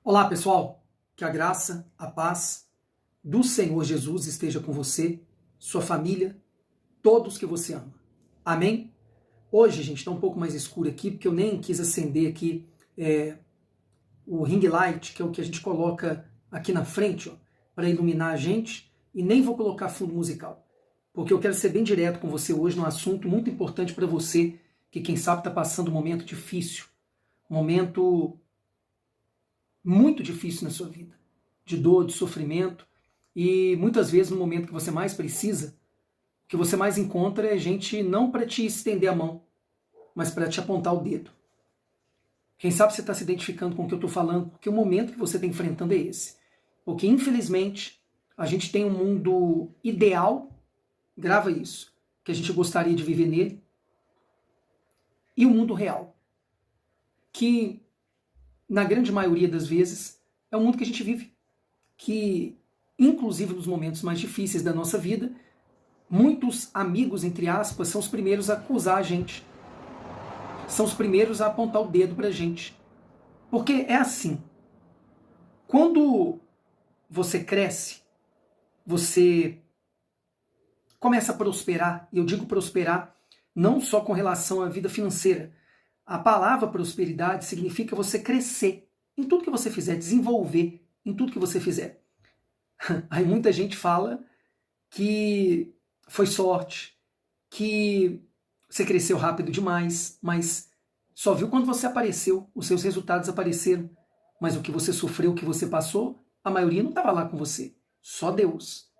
Olá, pessoal. Que a graça, a paz do Senhor Jesus esteja com você, sua família, todos que você ama. Amém? Hoje, gente, está um pouco mais escuro aqui, porque eu nem quis acender aqui o ring light, que é o que a gente coloca aqui na frente, para iluminar a gente, e nem vou colocar fundo musical, porque eu quero ser bem direto com você hoje num assunto muito importante para você, que quem sabe está passando um momento difícil, um momento muito difícil na sua vida, de dor, de sofrimento, e muitas vezes no momento que você mais precisa, o que você mais encontra é gente não para te estender a mão, mas para te apontar o dedo. Quem sabe você está se identificando com o que eu estou falando, porque o momento que você está enfrentando é esse. Porque infelizmente a gente tem um mundo ideal, grava isso, que a gente gostaria de viver nele, e o mundo real, que na grande maioria das vezes é o mundo que a gente vive, que inclusive nos momentos mais difíceis da nossa vida, muitos amigos, entre aspas, são os primeiros a acusar a gente. São os primeiros a apontar o dedo pra gente. Porque é assim, quando você cresce, você começa a prosperar, e eu digo prosperar não só com relação à vida financeira. A palavra prosperidade significa você crescer em tudo que você fizer, desenvolver em tudo que você fizer. Aí muita gente fala que foi sorte, que você cresceu rápido demais, mas só viu quando você apareceu, os seus resultados apareceram. Mas o que você sofreu, o que você passou, a maioria não estava lá com você. Só Deus.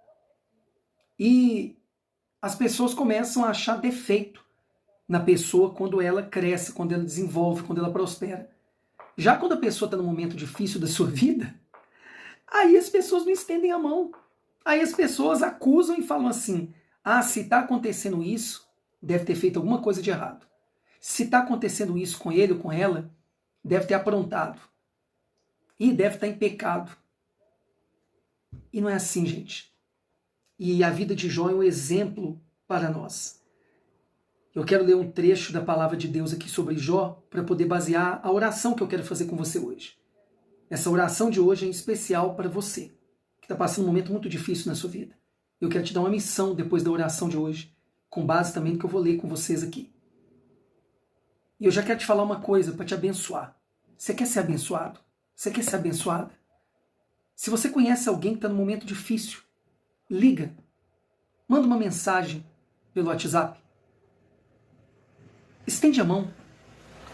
E as pessoas começam a achar defeito na pessoa quando ela cresce, quando ela desenvolve, quando ela prospera. Já quando a pessoa está num momento difícil da sua vida, aí as pessoas não estendem a mão. Aí as pessoas acusam e falam assim: ah, se está acontecendo isso, deve ter feito alguma coisa de errado. Se está acontecendo isso com ele ou com ela, deve ter aprontado. E deve estar em pecado. E não é assim, gente. E a vida de Jó é um exemplo para nós. Eu quero ler um trecho da palavra de Deus aqui sobre Jó para poder basear a oração que eu quero fazer com você hoje. Essa oração de hoje é em especial para você, que está passando um momento muito difícil na sua vida. Eu quero te dar uma missão depois da oração de hoje, com base também no que eu vou ler com vocês aqui. E eu já quero te falar uma coisa para te abençoar. Você quer ser abençoado? Você quer ser abençoada? Se você conhece alguém que está num momento difícil, liga. Manda uma mensagem pelo WhatsApp. Estende a mão.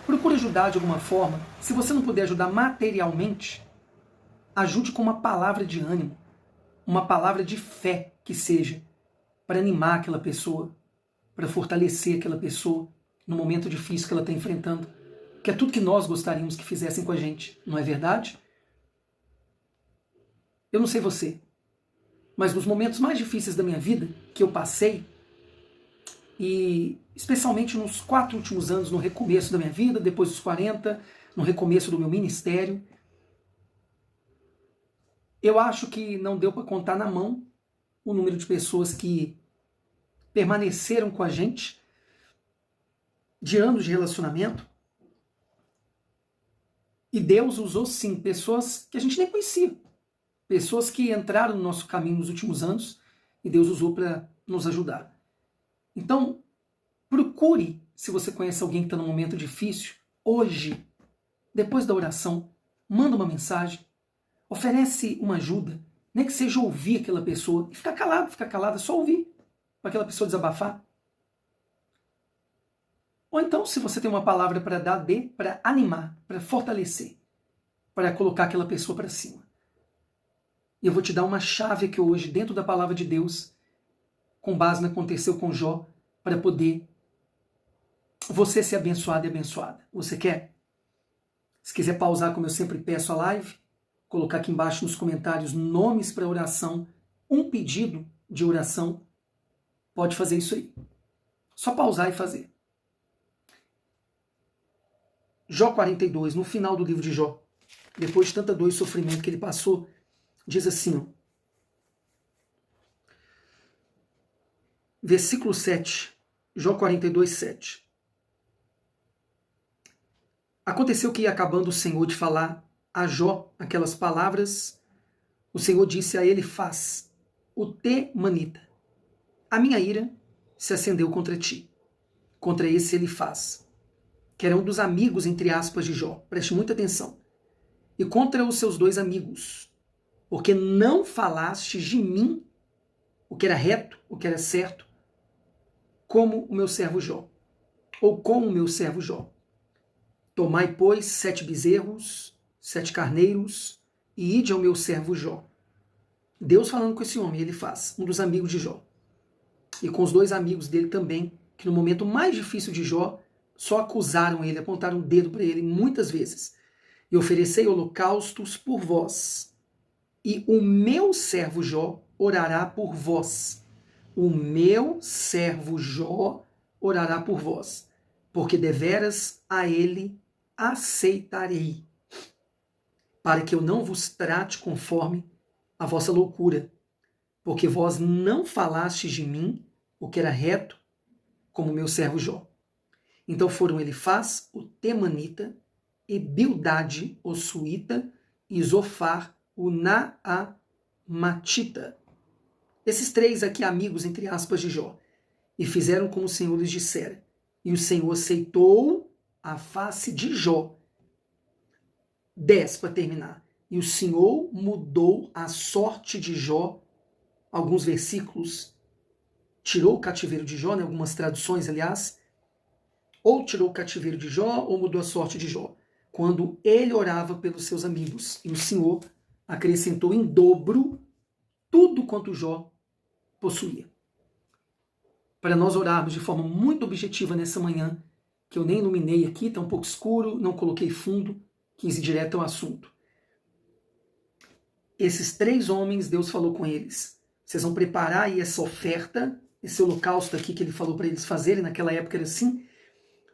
Procure ajudar de alguma forma. Se você não puder ajudar materialmente, ajude com uma palavra de ânimo, uma palavra de fé que seja, para animar aquela pessoa, para fortalecer aquela pessoa no momento difícil que ela está enfrentando, que é tudo que nós gostaríamos que fizessem com a gente, não é verdade? Eu não sei você, mas nos momentos mais difíceis da minha vida, que eu passei, e especialmente nos 4 últimos anos, no recomeço da minha vida, depois dos 40, no recomeço do meu ministério, eu acho que não deu para contar na mão o número de pessoas que permaneceram com a gente de anos de relacionamento. E Deus usou sim pessoas que a gente nem conhecia, pessoas que entraram no nosso caminho nos últimos anos e Deus usou para nos ajudar. Então, procure, se você conhece alguém que está num momento difícil, hoje, depois da oração, manda uma mensagem, oferece uma ajuda, nem que seja ouvir aquela pessoa, e ficar calado, é só ouvir, para aquela pessoa desabafar. Ou então, se você tem uma palavra para dar, dê para animar, para fortalecer, para colocar aquela pessoa para cima. E eu vou te dar uma chave aqui hoje, dentro da palavra de Deus, com base no que aconteceu com Jó, para poder você ser abençoado e abençoada. Você quer? Se quiser pausar, como eu sempre peço a live, colocar aqui embaixo nos comentários nomes para oração, um pedido de oração, pode fazer isso aí. Só pausar e fazer. Jó 42, no final do livro de Jó, depois de tanta dor e sofrimento que ele passou, diz assim, versículo 7, Jó 42, 7. Aconteceu que ia acabando o Senhor de falar a Jó aquelas palavras, o Senhor disse a Elifaz, o temanita: a minha ira se acendeu contra ti, contra esse Elifaz, que era um dos amigos, entre aspas, de Jó. Preste muita atenção. E contra os seus dois amigos, porque não falaste de mim o que era reto, o que era certo, como o meu servo Jó, ou com o meu servo Jó. Tomai, pois, 7 bezerros, 7 carneiros, e ide ao meu servo Jó. Deus falando com esse homem, Elifaz, um dos amigos de Jó. E com os dois amigos dele também, que no momento mais difícil de Jó, só acusaram ele, apontaram o dedo para ele muitas vezes. E oferecei holocaustos por vós, e o meu servo Jó orará por vós. O meu servo Jó orará por vós, porque deveras a ele aceitarei, para que eu não vos trate conforme a vossa loucura, porque vós não falastes de mim o que era reto, como meu servo Jó. Então foram Elifaz, o temanita, e Bildade, o suíta, e Zofar, o naamatita. Esses 3 aqui, amigos, entre aspas, de Jó, e fizeram como o Senhor lhes dissera. E o Senhor aceitou a face de Jó. 10 para terminar. E o Senhor mudou a sorte de Jó, alguns versículos, tirou o cativeiro de Jó, né, algumas traduções, aliás, ou tirou o cativeiro de Jó, ou mudou a sorte de Jó, quando ele orava pelos seus amigos. E o Senhor acrescentou em dobro tudo quanto Jó possuía. Para nós orarmos de forma muito objetiva nessa manhã, que eu nem iluminei aqui, está um pouco escuro, não coloquei fundo, quis ir direto ao assunto. Esses 3 homens, Deus falou com eles: vocês vão preparar aí essa oferta, esse holocausto aqui que ele falou para eles fazerem, naquela época era assim,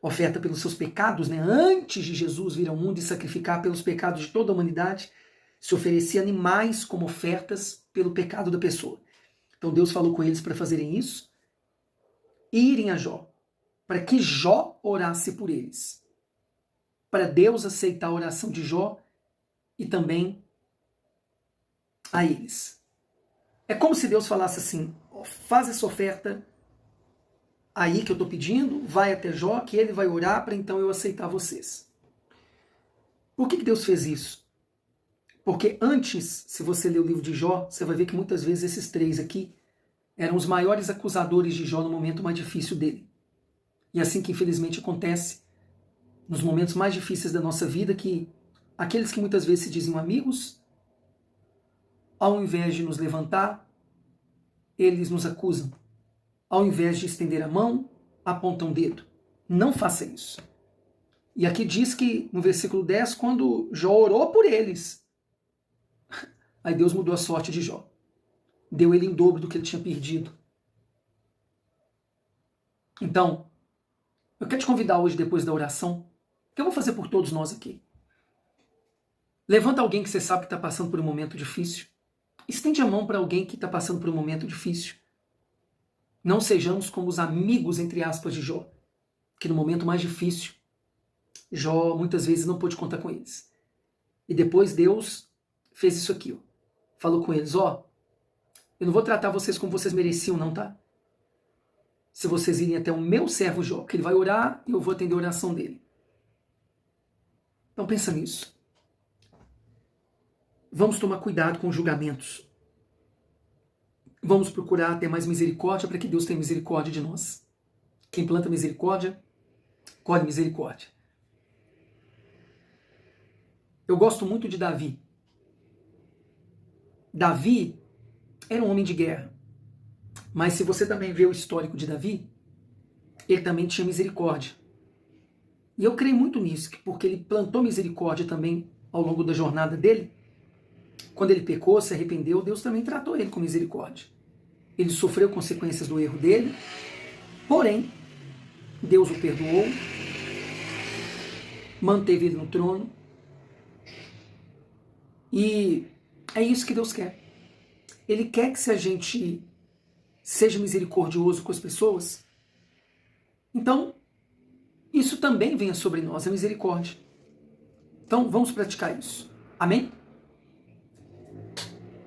oferta pelos seus pecados, né? Antes de Jesus vir ao mundo e sacrificar pelos pecados de toda a humanidade, se oferecia animais como ofertas pelo pecado da pessoa. Então Deus falou com eles para fazerem isso e irem a Jó, para que Jó orasse por eles, para Deus aceitar a oração de Jó e também a eles. É como se Deus falasse assim: faz essa oferta aí que eu estou pedindo, vai até Jó, que ele vai orar para então eu aceitar vocês. Por que Deus fez isso? Porque antes, se você ler o livro de Jó, você vai ver que muitas vezes esses 3 aqui eram os maiores acusadores de Jó no momento mais difícil dele. E assim que infelizmente acontece nos momentos mais difíceis da nossa vida, que aqueles que muitas vezes se diziam amigos, ao invés de nos levantar, eles nos acusam. Ao invés de estender a mão, apontam o dedo. Não faça isso. E aqui diz que, no versículo 10, quando Jó orou por eles, aí Deus mudou a sorte de Jó. Deu ele em dobro do que ele tinha perdido. Então, eu quero te convidar hoje, depois da oração, que eu vou fazer por todos nós aqui. Levanta alguém que você sabe que está passando por um momento difícil. Estende a mão para alguém que está passando por um momento difícil. Não sejamos como os amigos, entre aspas, de Jó, que no momento mais difícil, Jó muitas vezes não pôde contar com eles. E depois Deus fez isso aqui, ó. Falou com eles: ó, eu não vou tratar vocês como vocês mereciam, não, tá? Se vocês irem até o meu servo Jó, que ele vai orar e eu vou atender a oração dele. Então pensa nisso. Vamos tomar cuidado com os julgamentos. Vamos procurar ter mais misericórdia para que Deus tenha misericórdia de nós. Quem planta misericórdia, colhe misericórdia. Eu gosto muito de Davi. Davi era um homem de guerra. Mas se você também vê o histórico de Davi, ele também tinha misericórdia. E eu creio muito nisso, porque ele plantou misericórdia também ao longo da jornada dele. Quando ele pecou, se arrependeu, Deus também tratou ele com misericórdia. Ele sofreu consequências do erro dele, porém, Deus o perdoou, manteve ele no trono, e é isso que Deus quer. Ele quer que se a gente seja misericordioso com as pessoas, então isso também venha sobre nós, a misericórdia. Então vamos praticar isso. Amém?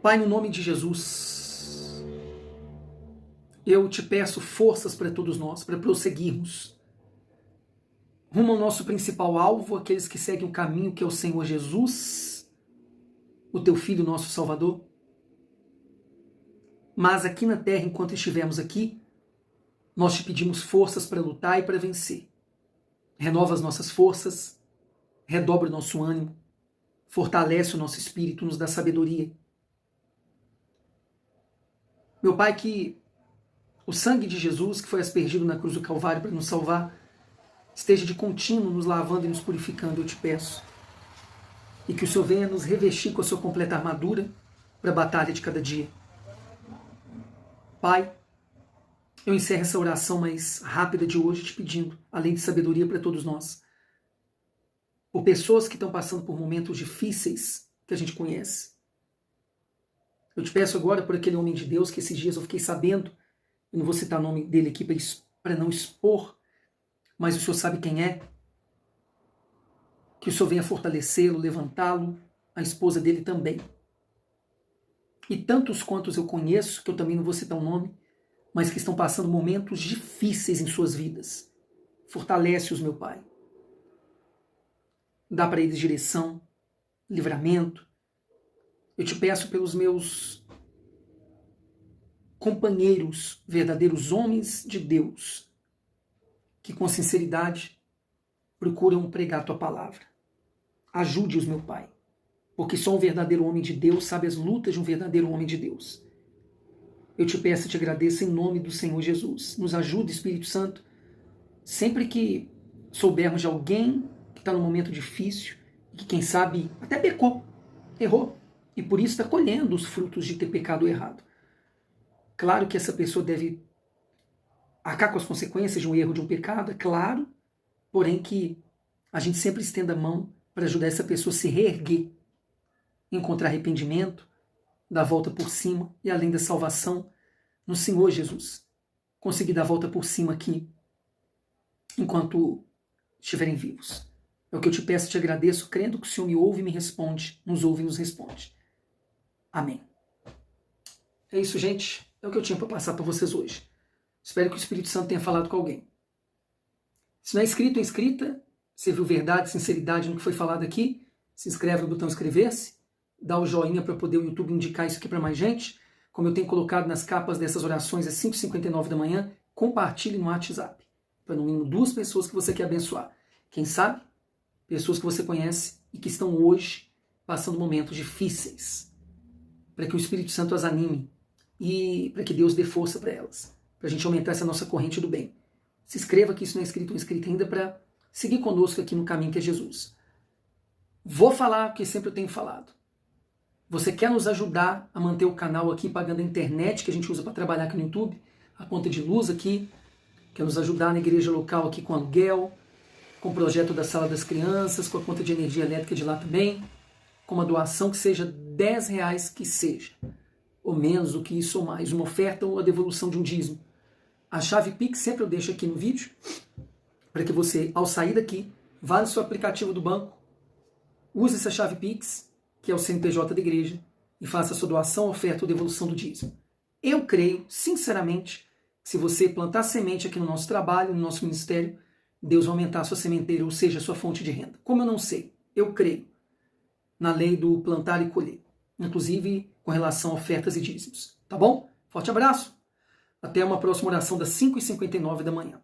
Pai, no nome de Jesus, eu te peço forças para todos nós, para prosseguirmos rumo ao nosso principal alvo, aqueles que seguem o caminho que é o Senhor Jesus, o teu Filho, nosso Salvador. Mas aqui na terra, enquanto estivermos aqui, nós te pedimos forças para lutar e para vencer. Renova as nossas forças, redobra o nosso ânimo, fortalece o nosso espírito, nos dá sabedoria. Meu Pai, que o sangue de Jesus, que foi aspergido na cruz do Calvário para nos salvar, esteja de contínuo nos lavando e nos purificando, eu te peço. E que o Senhor venha nos revestir com a sua completa armadura para a batalha de cada dia. Pai, eu encerro essa oração mais rápida de hoje te pedindo, além de sabedoria para todos nós, por pessoas que estão passando por momentos difíceis que a gente conhece. Eu te peço agora por aquele homem de Deus que esses dias eu fiquei sabendo, eu não vou citar o nome dele aqui para não expor, mas o Senhor sabe quem é. Que o Senhor venha fortalecê-lo, levantá-lo, a esposa dele também. E tantos quantos eu conheço, que eu também não vou citar o nome, mas que estão passando momentos difíceis em suas vidas. Fortalece-os, meu Pai. Dá para eles direção, livramento. Eu te peço pelos meus companheiros, verdadeiros homens de Deus, que com sinceridade procuram pregar a tua palavra. Ajude-os, meu Pai, porque só um verdadeiro homem de Deus sabe as lutas de um verdadeiro homem de Deus. Eu te peço e te agradeço em nome do Senhor Jesus. Nos ajude, Espírito Santo, sempre que soubermos de alguém que está num momento difícil, e que quem sabe até pecou, errou, e por isso está colhendo os frutos de ter pecado errado. Claro que essa pessoa deve arcar com as consequências de um erro, de um pecado, é claro, porém que a gente sempre estenda a mão para ajudar essa pessoa a se reerguer, encontrar arrependimento, dar a volta por cima e além da salvação no Senhor Jesus. Conseguir dar a volta por cima aqui enquanto estiverem vivos. É o que eu te peço e te agradeço, crendo que o Senhor me ouve e me responde, nos ouve e nos responde. Amém. É isso, gente. É o que eu tinha para passar para vocês hoje. Espero que o Espírito Santo tenha falado com alguém. Se não é inscrito ou inscrita, você viu verdade, sinceridade no que foi falado aqui, se inscreve no botão inscrever-se, dá o joinha para poder o YouTube indicar isso aqui para mais gente. Como eu tenho colocado nas capas dessas orações às 5h59 da manhã, compartilhe no WhatsApp, para no mínimo 2 pessoas que você quer abençoar. Quem sabe, pessoas que você conhece e que estão hoje passando momentos difíceis, para que o Espírito Santo as anime e para que Deus dê força para elas, para a gente aumentar essa nossa corrente do bem. Se inscreva aqui se não é inscrito ou inscrita ainda para seguir conosco aqui no caminho que é Jesus. Vou falar o que sempre eu tenho falado. Você quer nos ajudar a manter o canal aqui pagando a internet que a gente usa para trabalhar aqui no YouTube, a conta de luz aqui, quer nos ajudar na igreja local aqui com aluguel, com o projeto da Sala das Crianças, com a conta de energia elétrica de lá também, com uma doação que seja R$10 que seja, ou menos do que isso ou mais, uma oferta ou a devolução de um dízimo. A chave Pix sempre eu deixo aqui no vídeo, para que você, ao sair daqui, vá no seu aplicativo do banco, use essa chave Pix, que é o CNPJ da igreja, e faça a sua doação, oferta ou devolução do dízimo. Eu creio, sinceramente, que se você plantar semente aqui no nosso trabalho, no nosso ministério, Deus vai aumentar a sua sementeira, ou seja, a sua fonte de renda. Como eu não sei, eu creio na lei do plantar e colher, inclusive com relação a ofertas e dízimos. Tá bom? Forte abraço! Até uma próxima oração das 5h59 da manhã.